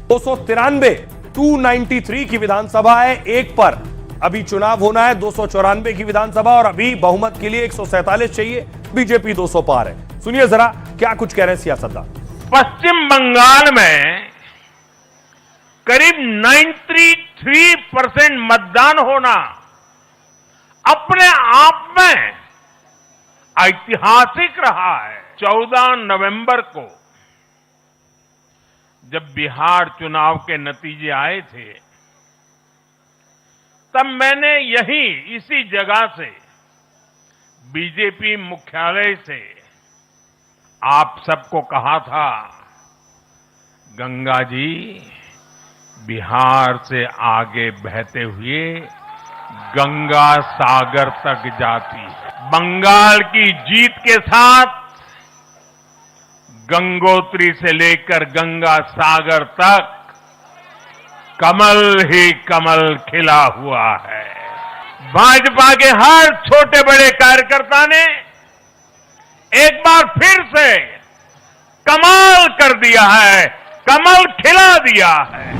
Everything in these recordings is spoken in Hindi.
293 की विधानसभा है, एक पर अभी चुनाव होना है। 294 की विधानसभा और अभी बहुमत के लिए 147 चाहिए, बीजेपी 200 पार है। सुनिए जरा क्या कुछ कह रहे हैं सियासतदान। पश्चिम बंगाल में करीब 93% मतदान होना अपने आप में ऐतिहासिक रहा है। 14 नवंबर को जब बिहार चुनाव के नतीजे आए थे, तब मैंने यहीं इसी जगह से बीजेपी मुख्यालय से आप सबको कहा था, गंगा जी बिहार से आगे बहते हुए गंगा सागर तक जाती है। बंगाल की जीत के साथ गंगोत्री से लेकर गंगा सागर तक कमल ही कमल खिला हुआ है। भाजपा के हर छोटे बड़े कार्यकर्ता ने एक बार फिर से कमाल कर दिया है, कमल खिला दिया है।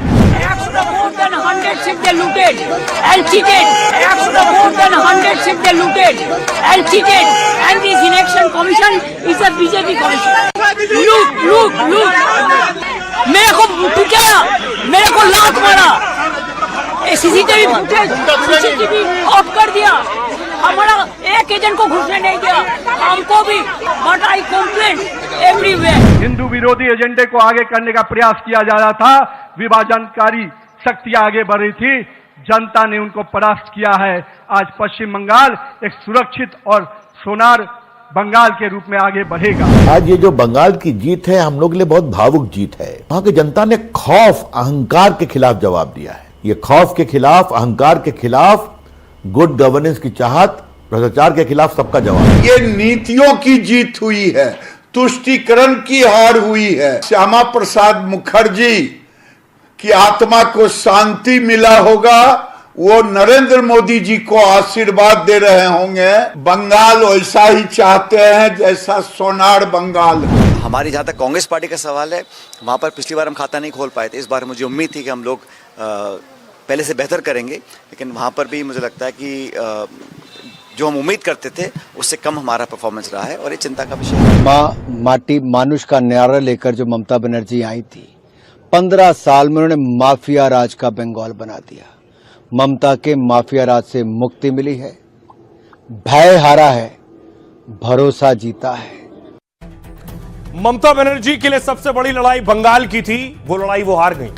More than 100 seats they looted and cheated. More than 100 seats they looted and cheated. And this election commission is a BJP commission. Look. मेरे को पिटाया, मेरे को लात मारा, सीसीटीवी फुटेज ऑफ कर दिया, हमारा एक एजेंट को घुसने नहीं दिया, हमको भी। But I complain everywhere. Hindu विरोधी एजेंडे को आगे करने का प्रयास किया जा रहा था, विभाजनकारी शक्तियां आगे बढ़ रही थी, जनता ने उनको परास्त किया है। आज पश्चिम बंगाल एक सुरक्षित और सोनार बंगाल के रूप में आगे बढ़ेगा। आज ये जो बंगाल की जीत है हम लोग के लिए बहुत भावुक जीत है। वहां की जनता ने खौफ अहंकार के खिलाफ जवाब दिया है। ये खौफ के खिलाफ, अहंकार के खिलाफ, गुड गवर्नेंस की चाहत, भ्रष्टाचार के खिलाफ सबका जवाब। ये नीतियों की जीत हुई है, तुष्टीकरण की हार हुई है। श्यामा प्रसाद मुखर्जी की आत्मा को शांति मिला होगा, वो नरेंद्र मोदी जी को आशीर्वाद दे रहे होंगे। बंगाल वैसा ही चाहते हैं जैसा सोनार बंगाल है। हमारी जहाँ तक कांग्रेस पार्टी का सवाल है, वहाँ पर पिछली बार हम खाता नहीं खोल पाए थे। इस बार मुझे उम्मीद थी कि हम लोग पहले से बेहतर करेंगे, लेकिन वहाँ पर भी मुझे लगता है कि जो हम उम्मीद करते थे उससे कम हमारा परफॉर्मेंस रहा है और ये चिंता का विषय है। माँ माटी मानुष का नारा लेकर जो ममता बनर्जी आई थी, 15 साल में उन्होंने माफिया राज का बंगाल बना दिया। ममता के माफिया राज से मुक्ति मिली है, भय हारा है, भरोसा जीता है। ममता बनर्जी के लिए सबसे बड़ी लड़ाई बंगाल की थी, वो लड़ाई वो हार गई।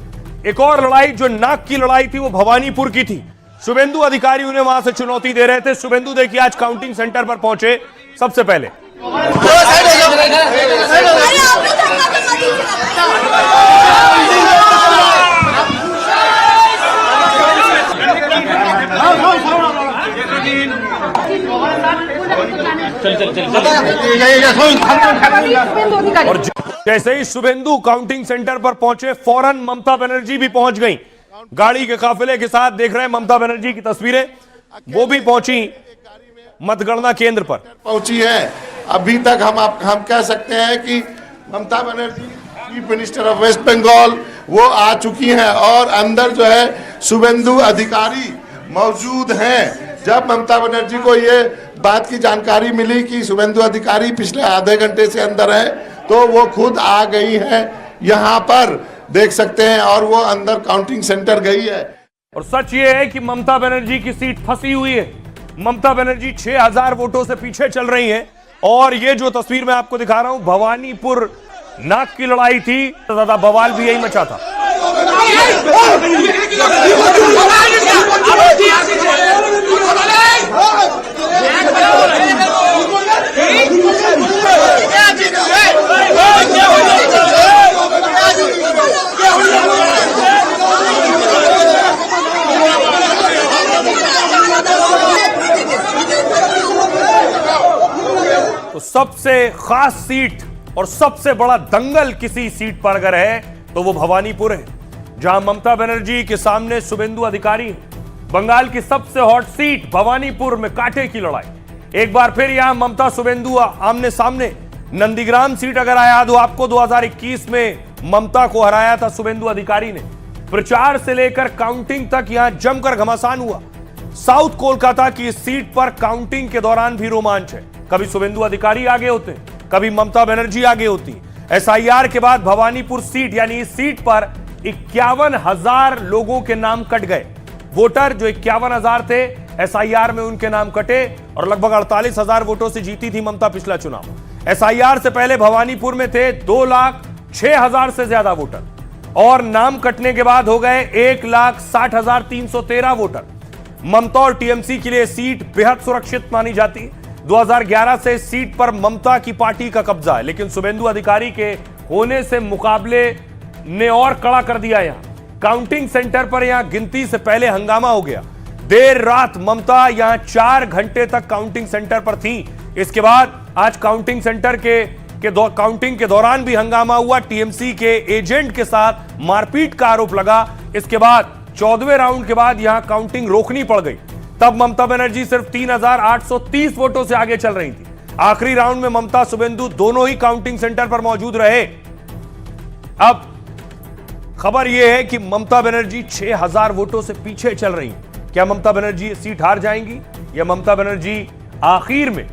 एक और लड़ाई जो नाक की लड़ाई थी वो भवानीपुर की थी। शुभेंदु अधिकारी उन्हें वहां से चुनौती दे रहे थे। शुभेंदु देखिए आज काउंटिंग सेंटर पर पहुंचे सबसे पहले। और जैसे ही शुभेंदु काउंटिंग सेंटर पर पहुंचे, फौरन ममता बनर्जी भी पहुंच गई गाड़ी के काफिले के साथ। देख रहे हैं ममता बनर्जी की तस्वीरें, वो भी पहुंची मतगणना केंद्र पर पहुंची है। अभी तक हम कह सकते हैं कि Mamata Banerjee chief minister of West Bengal वो आ चुकी हैं और अंदर जो है शुभेंदु अधिकारी मौजूद हैं। जब ममता बनर्जी को ये बात की जानकारी मिली कि शुभेंदु अधिकारी पिछले आधे घंटे से अंदर है, तो वो खुद आ गई है यहाँ पर, देख सकते हैं, और वो अंदर काउंटिंग सेंटर गई है। और सच ये है कि ममता बनर्जी की सीट फंसी हुई है। ममता बनर्जी 6000 वोटों से पीछे चल रही हैं। और ये जो तस्वीर मैं आपको दिखा रहा हूं, भवानीपुर नाक की लड़ाई थी, ज्यादा बवाल भी यही मचा था। तो सबसे खास सीट और सबसे बड़ा दंगल किसी सीट पर अगर है तो वो भवानीपुर है, जहां ममता बनर्जी के सामने शुभेंदु अधिकारी है। बंगाल की सबसे हॉट सीट भवानीपुर में कांटे की लड़ाई। एक बार फिर यहां ममता शुभेंदु आमने सामने, नंदीग्राम सीट अगर याद हो आपको, 2021 में ममता को हराया था शुभेंदु अधिकारी ने। प्रचार से लेकर काउंटिंग तक यहां जमकर घमासान हुआ। साउथ कोलकाता की इस सीट पर काउंटिंग के दौरान भी रोमांच है। कभी शुभेंदु अधिकारी आगे होते, कभी ममता बनर्जी आगे होती। एसआईआर के बाद भवानीपुर सीट यानी इस सीट पर 51,000 लोगों के नाम कट गए। वोटर जो 51,000 थे, एसआईआर में उनके नाम कटे और लगभग 48,000 वोटों से जीती थी ममता पिछला चुनाव। एसआईआर से पहले भवानीपुर में थे 2,06,000 से ज्यादा वोटर और नाम कटने के बाद हो गए 1,60,313 वोटर। ममता और टीएमसी के लिए सीट बेहद सुरक्षित मानी जाती है। 2011 से इस सीट पर ममता की पार्टी का कब्जा है, लेकिन शुभेंदु अधिकारी के होने से मुकाबले ने और कड़ा कर दिया। यहां काउंटिंग सेंटर पर यहां गिनती से पहले हंगामा हो गया। देर रात ममता यहां 4 घंटे तक काउंटिंग सेंटर पर थी। इसके बाद आज काउंटिंग सेंटर काउंटिंग के दौरान भी हंगामा हुआ। टीएमसी के एजेंट के साथ मारपीट का आरोप लगा। इसके बाद 14वें राउंड के बाद यहां काउंटिंग रोकनी पड़ गई। तब ममता बनर्जी सिर्फ 3,830 वोटों से आगे चल रही थी। आखिरी राउंड में ममता शुभेंदु दोनों ही काउंटिंग सेंटर पर मौजूद रहे। अब खबर यह है कि ममता बनर्जी 6,000 वोटों से पीछे चल रही हैं। क्या ममता बनर्जी ये सीट हार जाएंगी या ममता बनर्जी आखिर में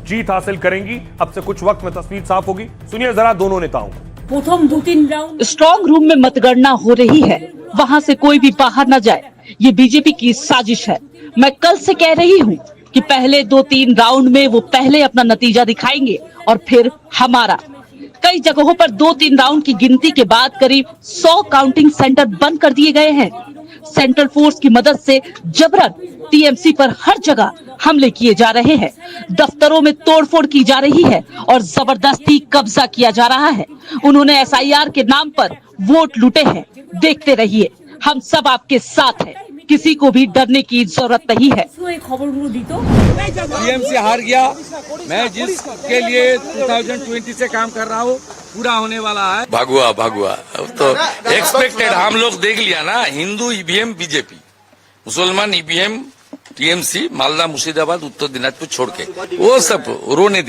जीत हासिल करेंगी? अब से कुछ वक्त में तस्वीर साफ होगी। सुनिए जरा दोनों नेताओं को। प्रथम 2-3 राउंड स्ट्रॉन्ग रूम में मतगणना हो रही है, वहां से कोई भी बाहर न जाए, ये बीजेपी की साजिश है। मैं कल से कह रही हूँ कि पहले 2-3 राउंड में वो पहले अपना नतीजा दिखाएंगे और फिर हमारा। कई जगहों पर 2-3 राउंड की गिनती के बाद करीब 100 काउंटिंग सेंटर बंद कर दिए गए हैं। सेंट्रल फोर्स की मदद से जबरन टीएमसी पर हर जगह हमले किए जा रहे हैं, दफ्तरों में तोड़फोड़ की जा रही है और जबरदस्ती कब्जा किया जा रहा है। उन्होंने एसआईआर के नाम पर वोट लूटे हैं। देखते रहिए, हम सब आपके साथ हैं, किसी को भी डरने की जरूरत नहीं है। टीएमसी हार गया। मैं जिसके लिए 2020 से काम कर रहा हूँ पूरा होने वाला है। भागुआ अब तो एक्सपेक्टेड, हम लोग देख लिया ना। हिंदू ईवीएम बीजेपी, मुसलमान ईवीएम टीएमसी, मालदा मुर्शिदाबाद उत्तर दिनाजपुर छोड़ के वो सब रोने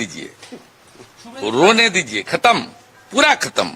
दीजिए, खत्म, पूरा खत्म।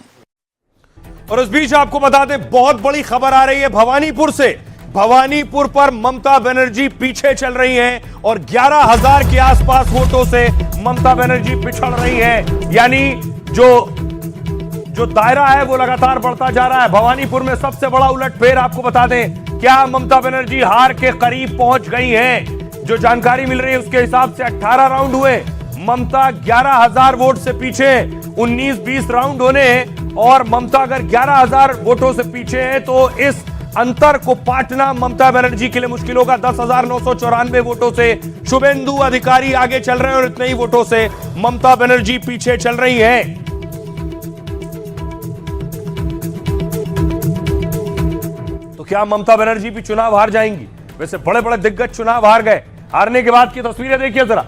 और इस बीच आपको बता दें, बहुत बड़ी खबर आ रही है भवानीपुर से। भवानीपुर पर ममता बनर्जी पीछे चल रही हैं और 11,000 के आसपास वोटों से ममता बनर्जी पिछड़ रही हैं। यानी जो दायरा है वो लगातार बढ़ता जा रहा है। भवानीपुर में सबसे बड़ा उलटफेर आपको बता दें, क्या ममता बनर्जी हार के करीब पहुंच गई हैं? जो जानकारी मिल रही है उसके हिसाब से 18 राउंड हुए, ममता 11,000 वोट से पीछे। 19-20 राउंड होने और ममता अगर 11,000 वोटों से पीछे है तो इस अंतर को पाटना ममता बनर्जी के लिए मुश्किल होगा। 10,994 वोटों से शुभेंदु अधिकारी आगे चल रहे हैं और इतने ही वोटों से ममता बनर्जी पीछे चल रही हैं। तो क्या ममता बनर्जी भी चुनाव हार जाएंगी? वैसे बड़े बड़े दिग्गज चुनाव हार गए। हारने के बाद की तस्वीरें देखिए जरा।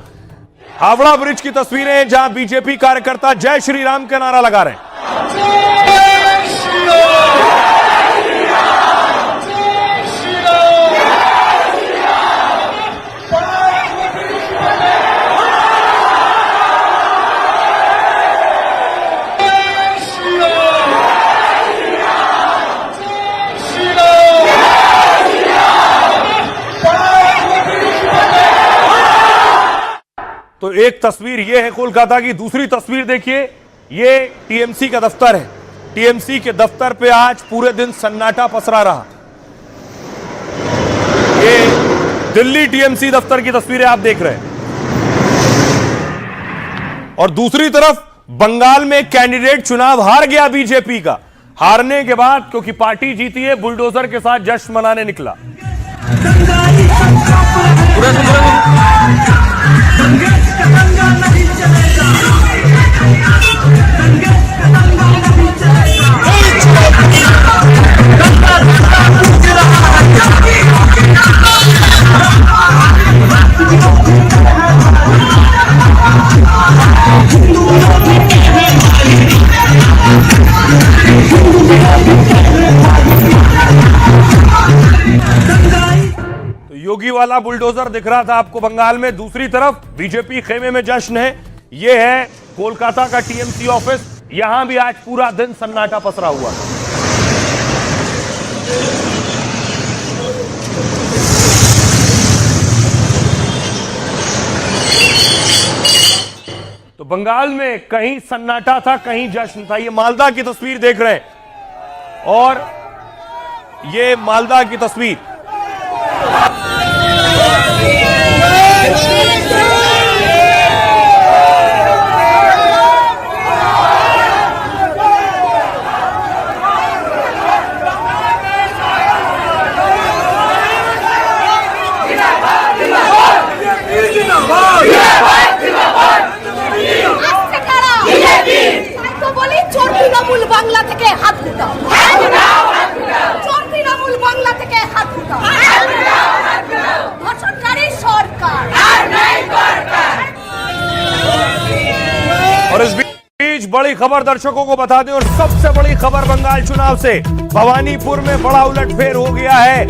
हावड़ा ब्रिज की तस्वीरें जहां बीजेपी कार्यकर्ता जय श्री राम का नारा लगा रहे हैं। तो एक तस्वीर ये है कोलकाता की, दूसरी तस्वीर देखिए, ये टीएमसी का दफ्तर है। टीएमसी के दफ्तर पे आज पूरे दिन सन्नाटा पसरा रहा। ये दिल्ली टीएमसी दफ्तर की तस्वीरें आप देख रहे हैं। और दूसरी तरफ बंगाल में कैंडिडेट चुनाव हार गया बीजेपी का। हारने के बाद क्योंकि पार्टी जीती है, बुलडोजर के साथ जश्न मनाने निकला। तो योगी वाला बुलडोजर दिख रहा था आपको बंगाल में। दूसरी तरफ बीजेपी खेमे में जश्न है। ये है कोलकाता का टीएमसी ऑफिस। यहां भी आज पूरा दिन सन्नाटा पसरा हुआ था। तो बंगाल में कहीं सन्नाटा था, कहीं जश्न था। ये मालदा की तस्वीर देख रहे हैं और ये मालदा की तस्वीर। চোর তৃণমূল বাংলা থেকে হাত উঠাও, চোর তৃণমূল বাংলা থেকে হাত উঠাও, ধর্ষণকারী সরকার। और इस बीच बड़ी खबर दर्शकों को बता दें, और सबसे बड़ी खबर बंगाल चुनाव से। भवानीपुर में बड़ा उलटफेर हो गया है।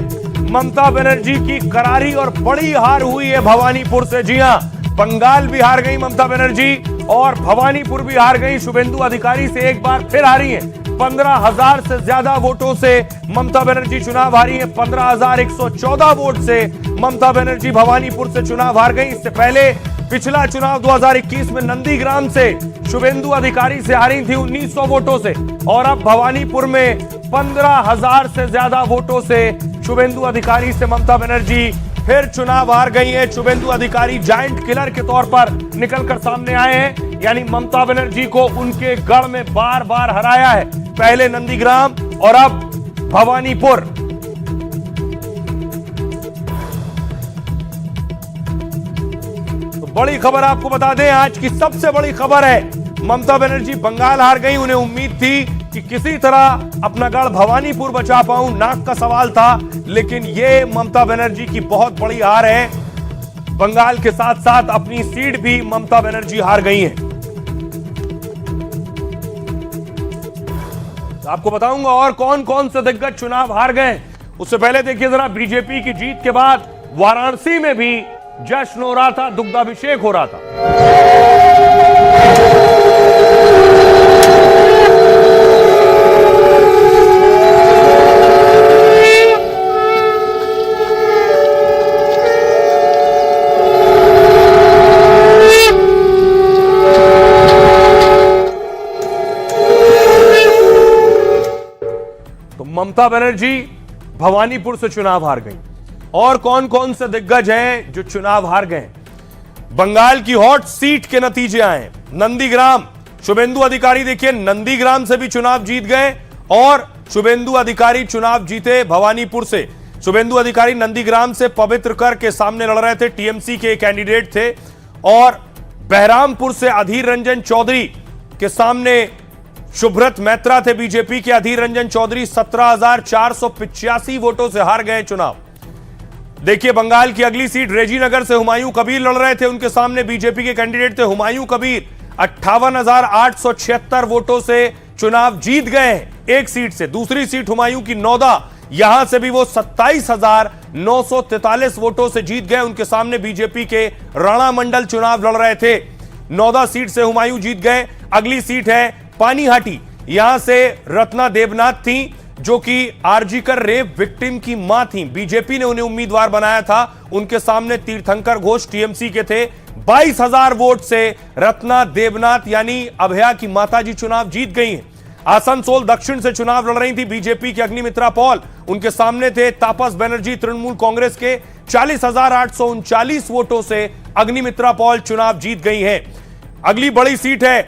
ममता बनर्जी की करारी और बड़ी हार हुई है भवानीपुर से। जी हां, बंगाल भी हार गई ममता बनर्जी और भवानीपुर भी हार गई। शुभेंदु अधिकारी से एक बार फिर हारी है। 15,000 से ज्यादा वोटों से ममता बनर्जी चुनाव हारी है। 15,114 वोट से ममता बनर्जी भवानीपुर से चुनाव हार गई। इससे पहले पिछला चुनाव 2021 में नंदीग्राम से शुभेंदु अधिकारी से हारी थी 1900 वोटों से, और अब भवानीपुर में 15,000 से ज्यादा वोटों से शुभेंदु अधिकारी से ममता बनर्जी फिर चुनाव हार गई है। शुभेंदु अधिकारी जायंट किलर के तौर पर निकलकर सामने आए हैं, यानी ममता बनर्जी को उनके गढ़ में बार बार हराया है। पहले नंदीग्राम और अब भवानीपुर। तो बड़ी खबर आपको बता दें, आज की सबसे बड़ी खबर है, ममता बनर्जी बंगाल हार गई। उन्हें उम्मीद थी कि किसी तरह अपना गढ़ भवानीपुर बचा पाऊं, नाक का सवाल था, लेकिन यह ममता बनर्जी की बहुत बड़ी हार है। बंगाल के साथ साथ अपनी सीट भी ममता बनर्जी हार गई हैं। तो आपको बताऊंगा और कौन कौन से दिग्गज चुनाव हार गए। उससे पहले देखिए जरा, बीजेपी की जीत के बाद वाराणसी में भी जश्न हो रहा था, दुग्धाभिषेक हो रहा था। ममता बनर्जी भवानीपुर से चुनाव हार गई। और कौन कौन से दिग्गज हैं जो चुनाव हार गए। बंगाल की हॉट सीट के नतीजे आए। नंदीग्राम, शुभेंदु अधिकारी देखिए नंदीग्राम से भी चुनाव जीत गए और शुभेंदु अधिकारी चुनाव जीते भवानीपुर से। शुभेंदु अधिकारी नंदीग्राम से पवित्र कर के सामने लड़ रहे थे, टीएमसी के कैंडिडेट थे, और बहरामपुर से अधीर रंजन चौधरी के सामने शुभ्रत मैत्रा थे बीजेपी के। अधीर रंजन चौधरी 17,485 वोटों से हार गए चुनाव। देखिए बंगाल की अगली सीट रेजीनगर से हुमायूं कबीर लड़ रहे थे, उनके सामने बीजेपी के कैंडिडेट थे हुमायूं कबीर। 58,876 वोटों से चुनाव जीत गए हैं एक सीट से। दूसरी सीट हुमायूं की नौदा, यहां से भी वो 27,943 वोटों से जीत गए। उनके सामने बीजेपी के राणा मंडल चुनाव लड़ रहे थे। नौदा सीट से हुमायूं जीत गए। अगली सीट है पानीहाटी, यहां से रत्ना देवनाथ थी जो कि आरजीकर रेप विक्टिम की मां थी। बीजेपी ने उन्हें उम्मीदवार बनाया था। उनके सामने तीर्थंकर घोष टीएमसी के थे। 22,000 वोट से रत्ना देवनाथ यानी अभया की माताजी चुनाव जीत गई हैं। आसनसोल दक्षिण से चुनाव लड़ रही थी बीजेपी की अग्निमित्रा पॉल, उनके सामने थे तापस बनर्जी तृणमूल कांग्रेस के। 40,839 वोटों से अग्निमित्रा पॉल चुनाव जीत गई हैं। अगली बड़ी सीट है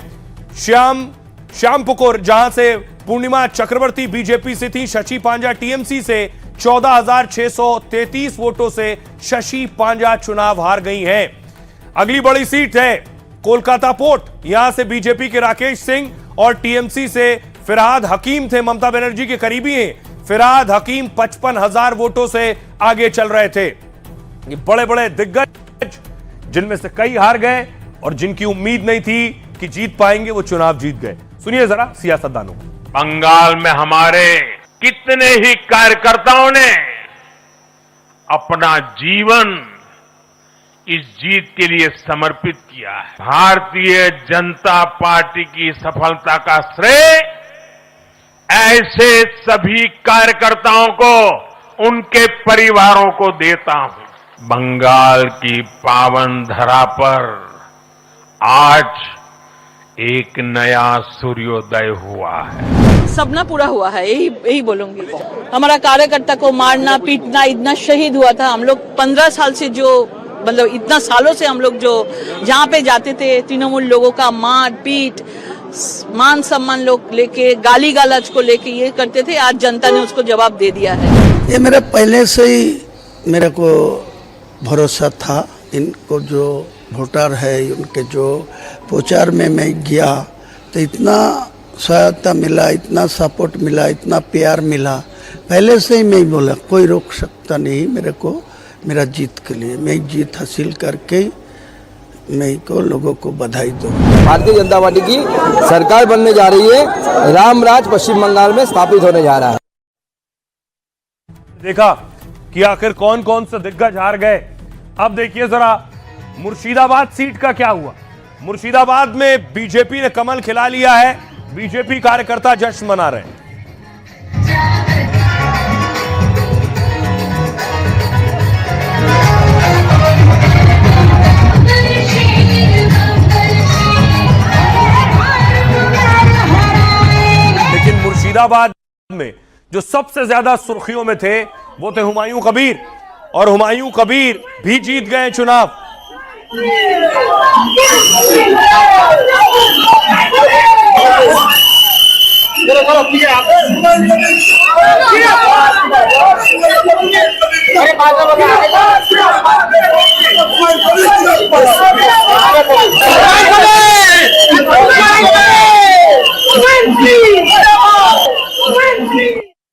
श्यामपुकुर, जहां से पूर्णिमा चक्रवर्ती बीजेपी से थी। शशि पांजा टीएमसी से 14,633 वोटों से शशि पांजा चुनाव हार गई हैं। अगली बड़ी सीट है कोलकाता पोर्ट, यहां से बीजेपी के राकेश सिंह और टीएमसी से फिरहाद हकीम थे, ममता बनर्जी के करीबी हैं। फिरहाद हकीम 55,000 वोटों से आगे चल रहे थे। ये बड़े बड़े दिग्गज जिनमें से कई हार गए और जिनकी उम्मीद नहीं थी कि जीत पाएंगे वो चुनाव जीत गए। सुनिए जरा सियासतदानों। बंगाल में हमारे कितने ही कार्यकर्ताओं ने अपना जीवन इस जीत के लिए समर्पित किया है। भारतीय जनता पार्टी की सफलता का श्रेय ऐसे सभी कार्यकर्ताओं को, उनके परिवारों को देता हूं। बंगाल की पावन धरा पर आज एक नया सूर्योदय हुआ है। सपना पूरा हुआ है, यही बोलूंगी। हमारा कार्यकर्ता को मारना पीटना, इतना शहीद हुआ था। हम लोग 15 साल से जो मतलब इतना सालों से हम लोग जो जहाँ पे जाते थे, तृणमूल लोगों का मार पीट, मान सम्मान लोग लेके, गाली गलौज को लेके ये करते थे। आज जनता ने उसको जवाब दे दिया है। ये मेरा पहले से ही मेरे को भरोसा था। इनको जो वोटर है, उनके जो प्रचार में मैं गया तो इतना सहायता मिला, इतना सपोर्ट मिला, इतना प्यार मिला। पहले से ही मैं बोला कोई रोक सकता नहीं मेरे को, मेरा जीत के लिए। मैं जीत हासिल करके मैं को लोगों को बधाई दूँ। भारतीय जनता पार्टी की सरकार बनने जा रही है। रामराज पश्चिम बंगाल में स्थापित होने जा रहा है। देखा कि आखिर कौन कौन से दिग्गज हार गए। अब देखिए जरा मुर्शिदाबाद सीट का क्या हुआ। मुर्शिदाबाद में बीजेपी ने कमल खिला लिया है। बीजेपी कार्यकर्ता जश्न मना रहे हैं। लेकिन मुर्शिदाबाद में जो सबसे ज्यादा सुर्खियों में थे वो थे हुमायूं कबीर, और हुमायूं कबीर भी जीत गए चुनाव।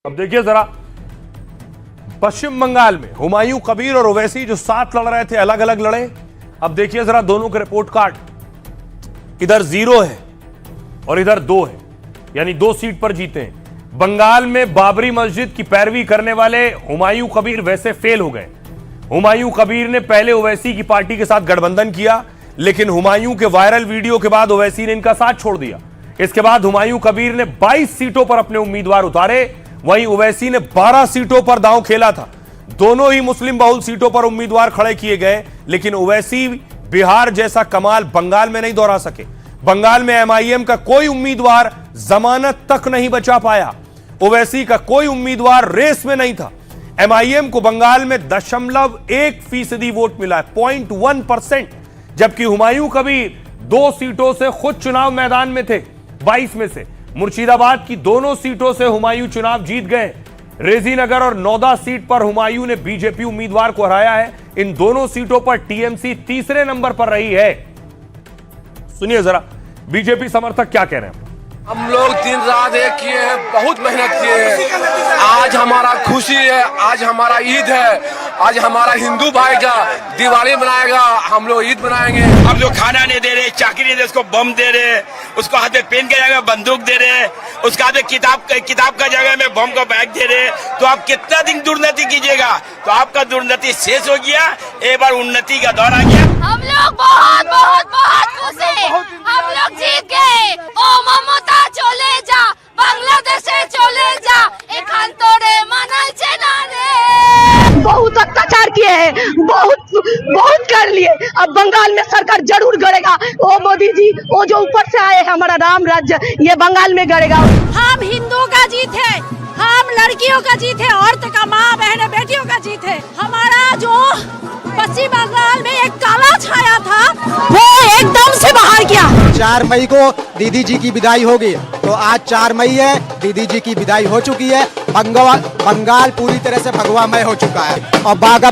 अब देखिए जरा पश्चिम बंगाल में हुमायूं कबीर और ओवैसी जो साथ लड़ रहे थे, अलग अलग लड़े। अब देखिए जरा दोनों के रिपोर्ट कार्ड। इधर 0 है और इधर 2 है, यानी 2 सीट पर जीते हैं। बंगाल में बाबरी मस्जिद की पैरवी करने वाले हुमायूं कबीर वैसे फेल हो गए। हुमायूं कबीर ने पहले ओवैसी की पार्टी के साथ गठबंधन किया, लेकिन हुमायूं के वायरल वीडियो के बाद ओवैसी ने इनका साथ छोड़ दिया। इसके बाद हुमायूं कबीर ने 22 सीटों पर अपने उम्मीदवार उतारे, वहीं ओवैसी ने 12 सीटों पर दांव खेला था। दोनों ही मुस्लिम बहुल सीटों पर उम्मीदवार खड़े किए गए, लेकिन ओवैसी बिहार जैसा कमाल बंगाल में नहीं दोहरा सके। बंगाल में एमआईएम का कोई उम्मीदवार जमानत तक नहीं बचा पाया। ओवैसी का कोई उम्मीदवार रेस में नहीं था। एमआईएम को बंगाल में 0.1% वोट मिला है, 0.1%, जबकि हुमायूं कबीर 2 सीटों से खुद चुनाव मैदान में थे। 22 में से मुर्शिदाबाद की दोनों सीटों से हुमायूं चुनाव जीत गए। रेजीनगर और नौदा सीट पर हुमायूं ने बीजेपी उम्मीदवार को हराया है। इन दोनों सीटों पर टीएमसी तीसरे नंबर पर रही है। सुनिए जरा बीजेपी समर्थक क्या कह रहे हैं। हम लोग दिन रात एक किए हैं, बहुत मेहनत किए हैं। आज हमारा खुशी है, आज हमारा ईद है, आज हमारा हिंदू भाई का दिवाली मनाएगा, हम लोग ईद मनाएंगे। हम लोग खाना नहीं दे रहे, चाकरी नहीं दे, उसको बम दे रहे, उसको हाथ में पेन के जगह बंदूक दे रहे, उसका हाथ में किताब का जगह में बम का बैग दे रहे। तो आप कितना दिन दुर्नति कीजिएगा? तो आपका दुर्नति शेष हो गया, एक बार उन्नति का दौर आ गया। हम लोग बहुत बहुत बहुत खुश हैं, हम लोग जीत गए। ओ ममता चले जा, बांग्लादेशे चले जा, एखान तोरे मानल चेना रे। बहुत अत्याचार किए हैं, बहुत कर लिए। अब बंगाल में सरकार जरूर गड़ेगा। ओ मोदी जी, वो जो ऊपर से आए हमारा राम राज्य, ये बंगाल में गड़ेगा। हम हिंदुओं का जीत है, हम लड़कियों का जीत है, औरत का, माँ बहन बेटियों का जीत है। हमारा जो पश्चिम बंगाल में एक काला छाया था, वो एकदम से बाहर किया। 4 मई को दीदी जी की विदाई होगी, तो आज 4 मई है, दीदी जी की विदाई हो चुकी है। बंगाल पूरी तरह से भगवामय हो चुका है और बागा